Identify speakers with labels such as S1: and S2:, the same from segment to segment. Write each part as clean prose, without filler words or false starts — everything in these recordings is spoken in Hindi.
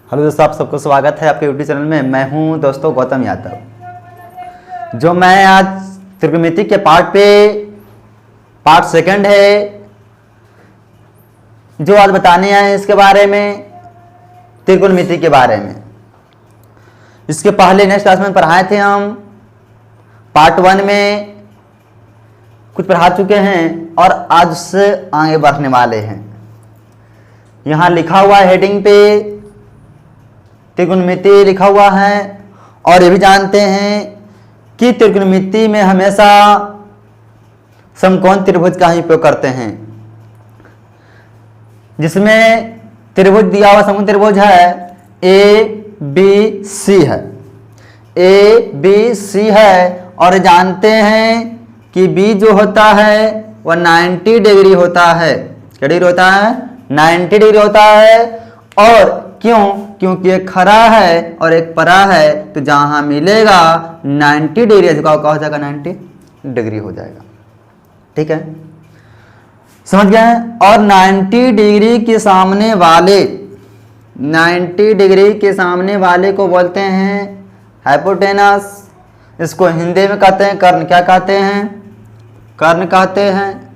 S1: हेलो दोस्तों, आप सबको स्वागत है आपके यूट्यूब चैनल में। मैं हूं दोस्तों गौतम यादव। जो मैं आज त्रिकोणमिति के पार्ट सेकंड है जो आज बताने आए इसके बारे में, त्रिकोणमिति के बारे में। इसके पहले नेक्स्ट क्लास में पढ़ाए थे हम। पार्ट 1 में कुछ पढ़ा चुके हैं और आज उससे आगे बढ़ने वाले हैं। यहाँ लिखा हुआ है हेडिंग पे त्रिकोणमिति लिखा हुआ है। और ये भी जानते हैं कि त्रिकोणमिति में हमेशा समकोण त्रिभुज का ही उपयोग करते हैं। जिसमें त्रिभुज दिया हुआ समकोण त्रिभुज है ABC है, ABC है। और जानते हैं कि B जो होता है वह 90 डिग्री होता है। क्या डिग्री होता है? 90 डिग्री होता है। और क्यों? क्योंकि एक खरा है और एक परा है, तो जहां मिलेगा 90 डिग्री का हो जाएगा, 90 डिग्री हो जाएगा। ठीक है, समझ गए? और 90 डिग्री के सामने वाले 90 डिग्री के सामने वाले को बोलते हैं हाइपोटेनस। इसको हिंदी में कहते हैं कर्ण। क्या कहते हैं? कर्ण कहते हैं।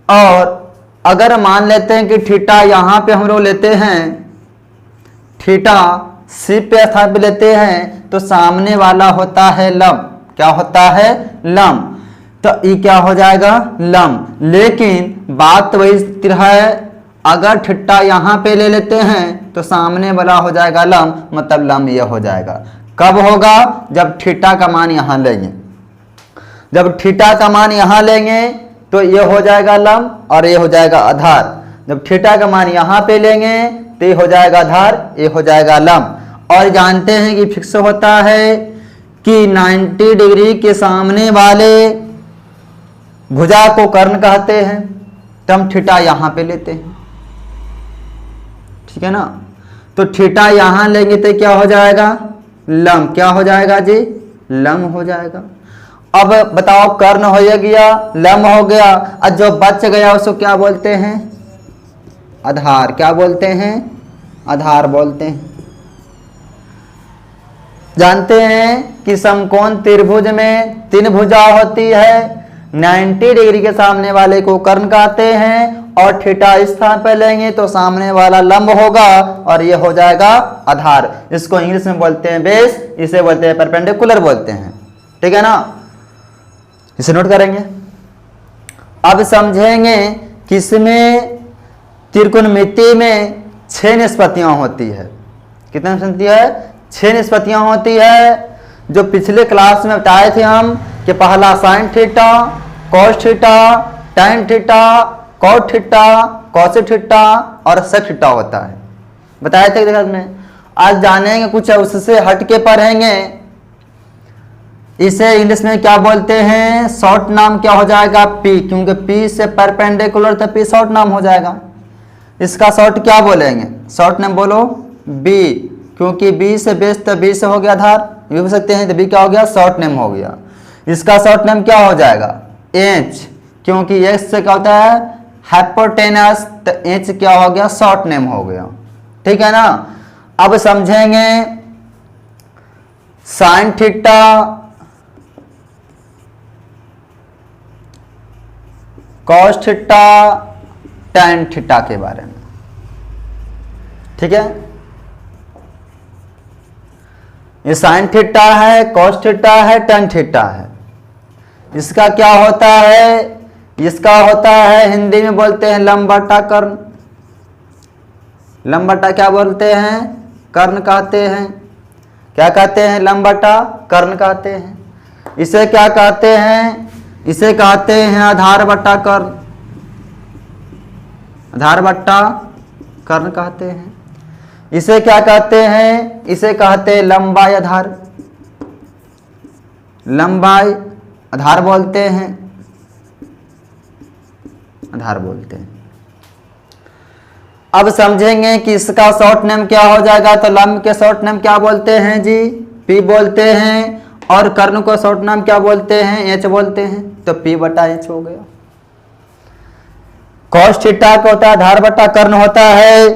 S1: और अगर मान लेते हैं कि थीटा यहां पे हम लोग लेते हैं, थीटा सी पे स्थान पे लेते हैं, तो सामने वाला होता है लंब। क्या होता है? लंब। तो ये क्या हो जाएगा? लंब। लेकिन बात वही स्थिर है, अगर थीटा यहां पे ले लेते हैं तो सामने वाला हो जाएगा लंब, मतलब लंब ये हो जाएगा। कब होगा? जब थीटा का मान यहां लेंगे। जब थीटा का मान यहां लेंगे तो ये हो जाएगा लंब और ये हो जाएगा आधार। जब थीटा का मान यहां पे लेंगे तो ये हो जाएगा आधार, ये हो जाएगा लंब। और जानते हैं कि फिक्स होता है कि 90 डिग्री के सामने वाले भुजा को कर्ण कहते हैं। तो हम थीटा यहां पे लेते हैं, ठीक है ना। तो थीटा यहां लेंगे तो क्या हो जाएगा? लंब। क्या हो जाएगा जी? लंब हो जाएगा। अब बताओ, कर्ण हो गया, लंब हो गया, और जो बच गया उसको क्या बोलते हैं? आधार। क्या बोलते हैं? आधार बोलते हैं। जानते हैं कि समकोण त्रिभुज में 3 भुजा होती है। 90 डिग्री के सामने वाले को कर्ण कहते हैं, और थीटा इस स्थान पर लेंगे तो सामने वाला लंब होगा और ये हो जाएगा आधार। इसको इंग्लिश में बोलते हैं बेस, इसे बोलते हैं परपेंडिकुलर बोलते हैं। ठीक है ना, इसे नोट करेंगे। अब समझेंगे कि इसमें त्रिकोणमिति में 6 निष्पत्तियां होती है। कितनी निष्पत्तियां है? 6 निष्पत्तियां होती है। जो पिछले क्लास में बताए थे हम कि पहला sine theta, cos theta, tan theta, cot theta, cosec theta और सेक थीटा होता है। बताए थे क्लास में। आज जानेंगे कुछ उससे हटके पढ़ेंगे। इसे इंग्लिश में क्या बोलते हैं? शॉर्ट नाम क्या हो जाएगा? पी। क्योंकि पी से परपेंडिकुलर तो पी शॉर्ट नाम हो जाएगा। इसका शॉर्ट क्या बोलेंगे? शॉर्ट नाम बोलो बी। क्योंकि बी से बेस तो बी से हो गया आधार, ये हो सकते हैं, तो बी क्या हो गया? शॉर्ट नेम हो गया। इसका शॉर्ट नेम क्या हो जाएगा? एच। क्योंकि एच से क्या होता है? हाइपोटेनस, तो एच क्या हो गया? शॉर्ट नेम हो गया। ठीक है ना। अब समझेंगे sign theta, cos theta, tan theta के बारे में। ठीक है, ये साइन थीटा है, कॉस थीटा है, टैन थीटा है। इसका क्या होता है? इसका होता है, हिंदी में बोलते हैं लंब बटा कर्ण। लंब बटा क्या बोलते हैं? कर्ण कहते हैं। क्या कहते हैं? लंब बटा कर्ण कहते हैं। इसे क्या कहते हैं? इसे कहते हैं आधार बटा कर्ण। आधार बटा कर्ण कहते हैं। इसे क्या कहते हैं? इसे कहते हैं लंबाई आधार। लंबाई आधार बोलते हैं, आधार बोलते हैं। अब समझेंगे कि इसका शॉर्ट नेम क्या हो जाएगा। तो लंब के शॉर्ट नेम क्या बोलते हैं जी? पी बोलते हैं। और कर्ण को शॉर्ट नाम क्या बोलते हैं? एच बोलते हैं। तो पी बटा एच हो गया। कॉस थीटा का होता है आधार बटा कर्ण होता है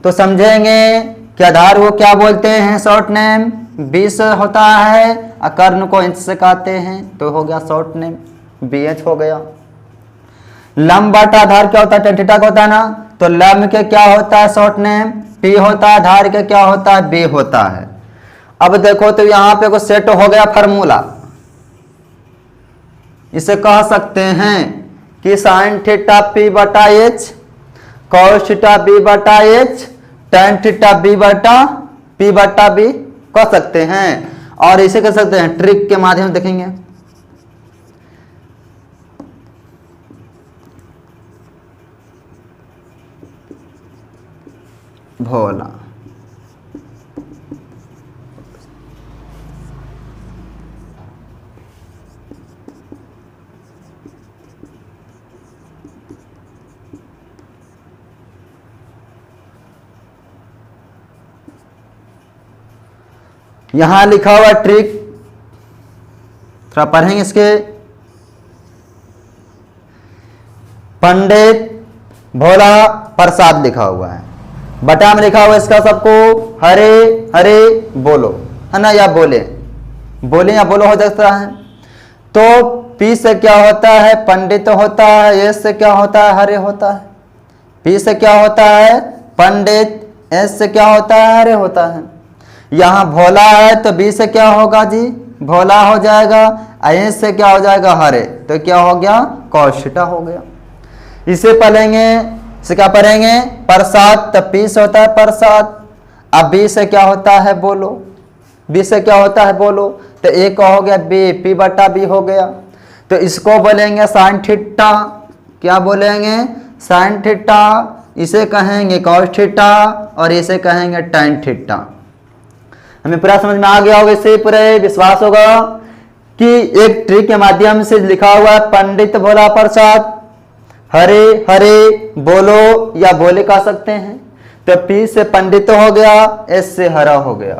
S1: तो समझेंगे कि आधार को क्या बोलते हैं, शॉर्ट नेम 20 होता है, कर्ण को इंच से कहते हैं, तो हो गया शॉर्ट नेम BH हो गया। लंब बटा आधार क्या होता है, tan थीटा का होता है ना, तो लंब के क्या होता है शॉर्ट नेम P होता है, आधार के क्या होता है B होता है। अब देखो तो यहां पे कुछ सेट हो गया फार्मूला, इसे कह सकते हैं कि साइन थीटा P बटा H, कॉस थीटा B बटा H, tan थीटा B बटा P बटा B कह सकते हैं। और इसे कह सकते हैं ट्रिक के माध्यम से देखेंगे। भोला यहां लिखा हुआ ट्रिक थोड़ा पढ़ेंगे इसके। पंडित भोला प्रसाद लिखा हुआ है, बटा में लिखा हुआ इसका सबको हरे हरे बोलो, है ना, या बोले बोले या बोलो हो सकता है। तो P से क्या होता है पंडित होता है, S से क्या होता है हरे होता है, P से क्या होता है पंडित, S से क्या होता है हरे होता है। यहाँ भोला है तो B से क्या होगा जी भोला हो जाएगा, S से क्या हो जाएगा हरे, तो क्या हो गया कॉस थीटा हो गया। इसे पढ़ेंगे, इसे क्या पढ़ेंगे प्रसाद, तो P से होता है प्रसाद। अब B से क्या होता है बोलो, B से क्या होता है बोलो, तो एक हो गया B, P बटा B हो गया। तो इसको बोलेंगे साइन थीटा, क्या बोलेंगे साइन थीटा, इसे कहेंगे कॉस थीटा और इसे कहेंगे टैन थीटा। हमें पूरा समझ में आ गया होगा, इससे पूरे विश्वास होगा कि एक ट्रिक के माध्यम से लिखा हुआ है पंडित भोला प्रसाद, हरे हरे बोलो या बोले कह सकते हैं। तो P से पंडित हो गया, S से हरा हो गया,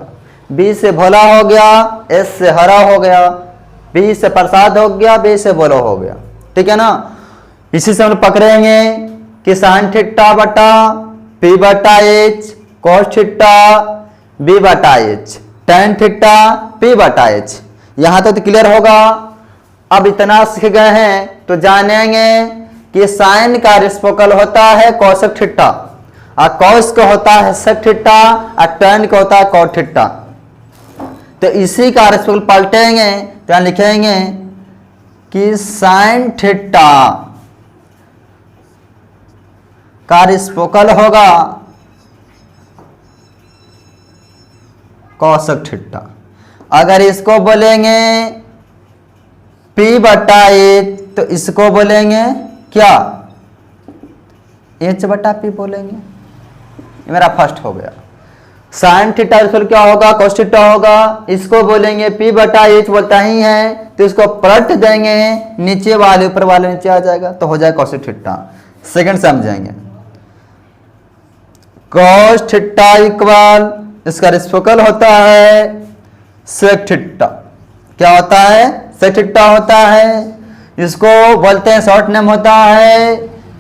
S1: B से भोला हो गया, S से हरा हो गया, B से प्रसाद हो गया, B से बोलो हो गया, ठीक है ना। इसी से हम पकड़ेंगे कि साइन थीटा बटा P बटा H, कॉस थीटा B बटा H, tan थीटा P बटा H। यहां तो क्लियर होगा। अब इतना सीख गए हैं तो जानेंगे कि साइन का रेसिप्रोकल होता है कोसेक थीटा, और कॉस का होता है सेक थीटा, और tan का होता है कॉट थीटा। तो इसी का रेसिप्रोकल पलटेंगे तो यहां लिखेंगे कि साइन थीटा का रेसिप्रोकल होगा कोसेक थीटा। अगर इसको बोलेंगे P बटा H तो इसको बोलेंगे क्या H बटा P बोलेंगे। ये मेरा फर्स्ट हो गया। साइन थीटा क्या होगा कोस थीटा होगा, इसको बोलेंगे P बटा H बोलता ही है, तो इसको पलट देंगे नीचे वाले ऊपर वाले नीचे आ जाएगा, तो हो जाएगा कोसेक थीटा। सेकंड समझेंगे, कोस थीटा इक्वल इसका रेसिप्रोकल होता है सेक थीटा। क्या होता है सेक थीटा होता है, इसको बोलते हैं शॉर्ट नेम होता है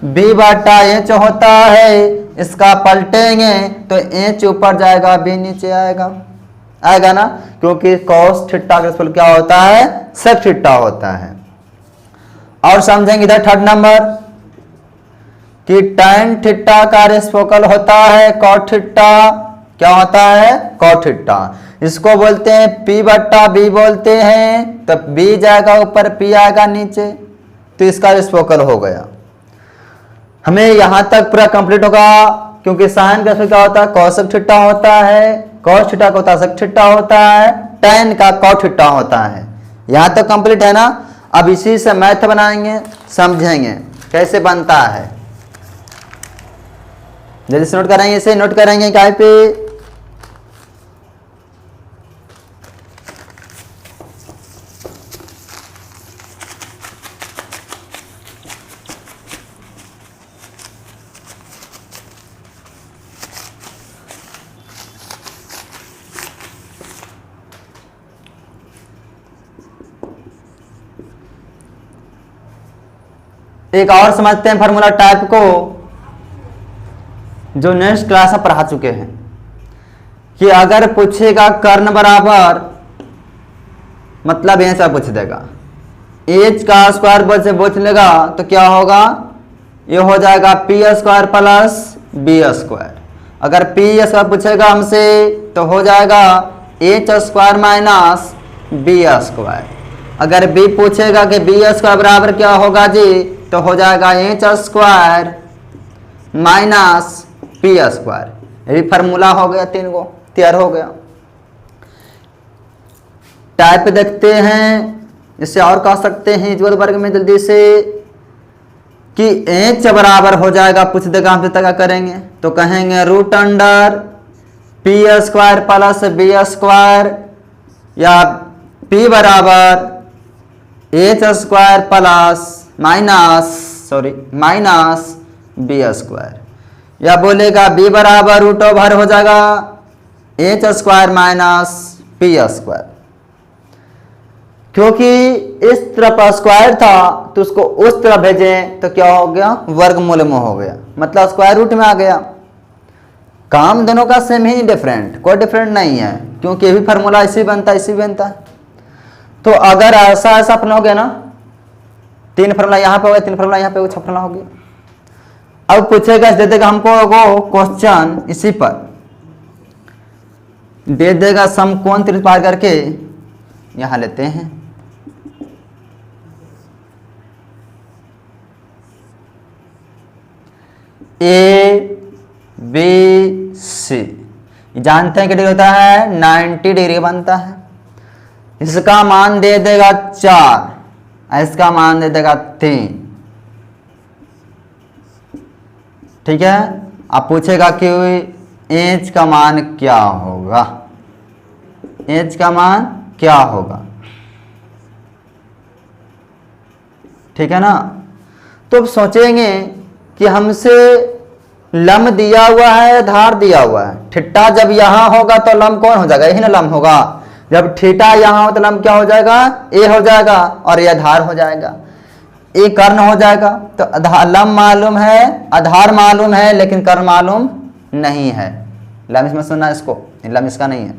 S1: B बटा H होता है। इसका पलटेंगे तो H ऊपर जाएगा B नीचे आएगा, आएगा ना, क्योंकि कॉस थीटा का रेसिप्रोकल क्या होता है सेक थीटा होता है। और समझेंगे इधर थर्ड नंबर कि tan थीटा का रेसिप्रोकल होता है कॉट थीटा। क्या होता है कॉट थीटा, इसको बोलते हैं P बटा B बोलते हैं, तब B जाएगा ऊपर P आएगा नीचे, तो इसका रेसिप्रोकल हो गया। हमें यहां तक पूरा कंप्लीट होगा, क्योंकि साइन का क्या होता है कोसेक थीटा होता है, कॉस थीटा का होता है सेक थीटा होता है, tan का कॉट थीटा होता है। यहां तक कंप्लीट है ना। अब इसी से मैथ बनाएंगे, समझेंगे कैसे बनता है। जल्दी से नोट करेंगे, इसे नोट करेंगे क्या पे एक और समझते हैं फार्मूला टाइप को। जो नेक्स्ट क्लास में पढ़ा चुके हैं कि अगर पूछेगा कर्ण बराबर, मतलब यह सब पूछ देगा एच का स्क्वायर पूछ लेगा तो क्या होगा, ये हो जाएगा P square plus B square. अगर पी स्क्वायर पूछेगा हमसे तो हो जाएगा H square minus B square. अगर बी पूछेगा कि बी स्क्वायर बराबर क्या होगा जी, तो हो जाएगा H square minus P square. ये भी फार्मूला हो गया, 3 गो तैयार हो गया। टाइप देखते हैं, इससे और कह सकते हैं इज्वल वर्ग में जल्दी से कि एच बराबर हो जाएगा, पूछ देगा हमसे तो क्या करेंगे, तो कहेंगे root under P square plus B square, या पी बराबर H square plus minus B square, या बोलेगा बी बराबर रूट ओवर हो जाएगा H square minus P square. क्योंकि इस तरफ स्क्वायर था तो उसको उस तरफ भेजें तो क्या हो गया, वर्गमूल में हो गया, मतलब स्क्वायर रूट में आ गया। काम दोनों का सेम ही, डिफरेंट, कोई डिफरेंट नहीं है, क्योंकि ये भी फार्मूला इसी बनता है, इसी बनता है। तो अगर ऐसा अपना हो गया ना, 3 फार्मूला यहाँ पे हो गया, 3 फार्मूला यहाँ पे हो गया, 6 फार्मूला हो गया। अब पूछेगा, दे देगा हमको वो क्वेश्चन, इसी पर दे देगा समकोण त्रिभुज पार करके, यहां लेते हैं ए बी सी, जानते हैं कि डिग्री होता है 90 डिग्री बनता है। इसका मान दे देगा 4, इसका मान दे देगा 3, ठीक है। अब पूछेगा कि एच का मान क्या होगा, एच का मान क्या होगा, ठीक है ना। तो अब सोचेंगे कि हमसे लंब दिया हुआ है, आधार दिया हुआ है। थीटा जब यहां होगा तो लंब कौन हो जाएगा, यही ना लंब होगा। जब थीटा यहां हो तो लंब क्या हो जाएगा, ए हो जाएगा, और ये आधार हो जाएगा, ए कर्ण हो जाएगा। तो लंब मालूम है, आधार मालूम है, लेकिन कर्ण मालूम नहीं है। लंब इसमें सुनना इसको, लंब इसका नहीं है,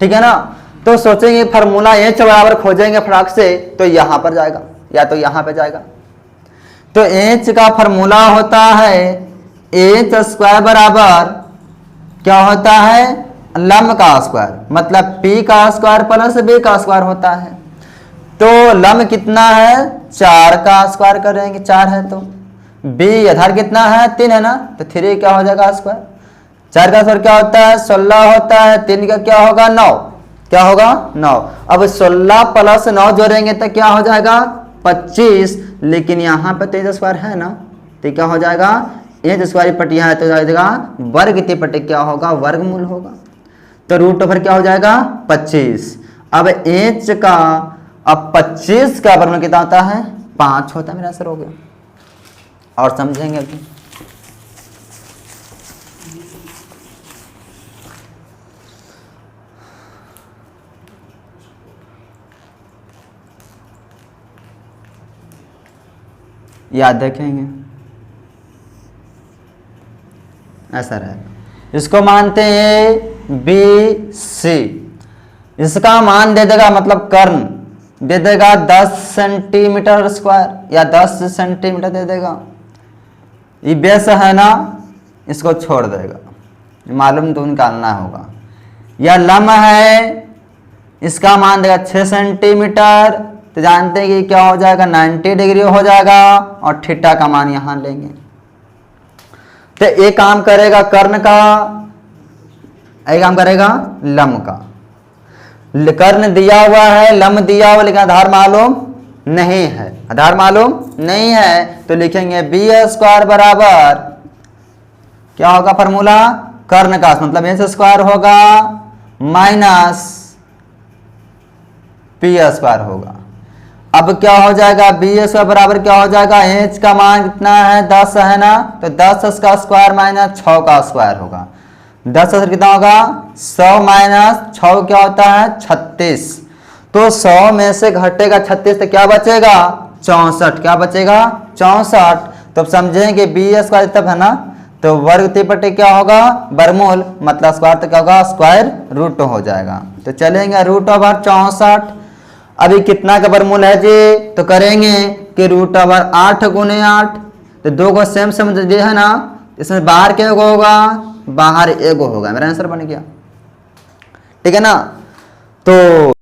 S1: ठीक है ना। तो सोचेंगे फार्मूला एच बराबर खोजेंगे फटाक से, तो यहां पर जाएगा या तो यहां पे जाएगा। तो एच का फार्मूला होता है एच स्क्वायर बराबर क्या होता है, लंब का स्क्वायर, मतलब पी का स्क्वायर प्लस बी का स्क्वायर होता है। तो लंब कितना है, 4 का स्क्वायर करेंगे, 4 है तो बी आधार कितना है, 3 है ना, तो 3 क्या हो जाएगा स्क्वायर। 4 का स्क्वायर क्या होता है, 16 होता है, 3 का क्या होगा 9, क्या होगा 9। अब 16 प्लस 9 जोड़ेंगे तो क्या हो जाएगा 25, लेकिन यहाँ पे तो स्क्वायर है ना, तो क्या हो जाएगा एच स्क्वायर पट्टी है तो जाएगा वर्ग की पट्टी क्या होगा, वर्गमूल होगा। तो रूट ओवर क्या हो जाएगा 25। अब एच का, अब 25 का वर्गमूल कितना होता है, 5 होता है। मेरा आंसर हो गया, और समझेंगे अभी। याद रखेंगे, ऐसा रहेगा। इसको मानते हैं बी सी, इसका मान दे देगा, मतलब कर्ण दे देगा 10 सेंटीमीटर स्क्वायर या 10 सेंटीमीटर दे देगा। ये बेस है ना, इसको छोड़ देगा, मालूम तो निकालना होगा। यह लंब है, इसका मान देगा 6 सेंटीमीटर, तो जानते हैं कि क्या हो जाएगा 90 डिग्री हो जाएगा, और थीटा का मान यहां लेंगे। तो एक काम करेगा कर्ण का, एक काम करेगा लंब का। कर्ण दिया हुआ है, लंब दिया हुआ, लेकिन आधार मालूम नहीं है, आधार मालूम नहीं है, तो लिखेंगे बी स्क्वायर बराबर क्या होगा फार्मूला, कर्ण का मतलब एच स्क्वायर होगा माइनस पी स्क्वायर होगा। अब क्या हो जाएगा, बी स्क्वायर बराबर क्या हो जाएगा, एच का मान कितना है 10 है ना, तो 10 का स्क्वायर माइनस 6 का स्क्वायर होगा। 10 से कितना होगा 100 माइनस 6 क्या होता है 36। तो 100 में से घटेगा 36 तो क्या बचेगा 64, क्या बचेगा 64। तो अब समझेंगे बी स्क्वायर तब है ना, तो वर्ग 3 क्या होगा वर्गमूल, मतलब स्क्वायर तो क्या होगा स्क्वायर रूट हो जाएगा। तो चलेंगे रूट ओवर 64, अभी कितना का वर्गमूल है जी, तो करेंगे कि रूट ओवर 8 गुने 8, तो दो को सेम समझ लिए है ना, इसमें बाहर क्या होगा, बाहर एगो होगा, मेरा आंसर बन गया। ठीक है ना। तो